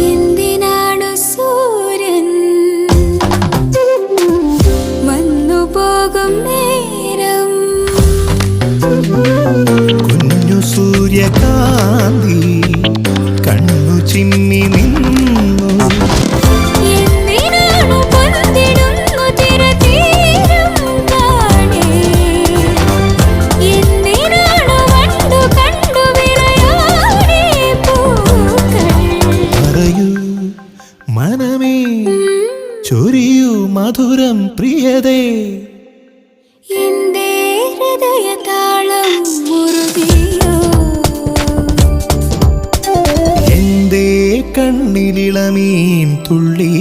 എന്തിനാണു സൂര്യൻ വന്നു പോകും നേരം കുഞ്ഞു സൂര്യകാന്തി കണ്ണു ചിമ്മി നിന്നു. എന്തിനാണു പന്തിടുന്നു തിരതീരം കാണേ എന്തിനാണു വണ്ടു കണ്ടു വിളയാടേ പൂക്കൾ പറയൂ മനമേ ചൊരിയൂ മധുരം പ്രിയതേ. എന്റെ ഹൃദയതാളം മുറുകിയോ എന്തേ കണ്ണിലിളമീൻ തുള്ളി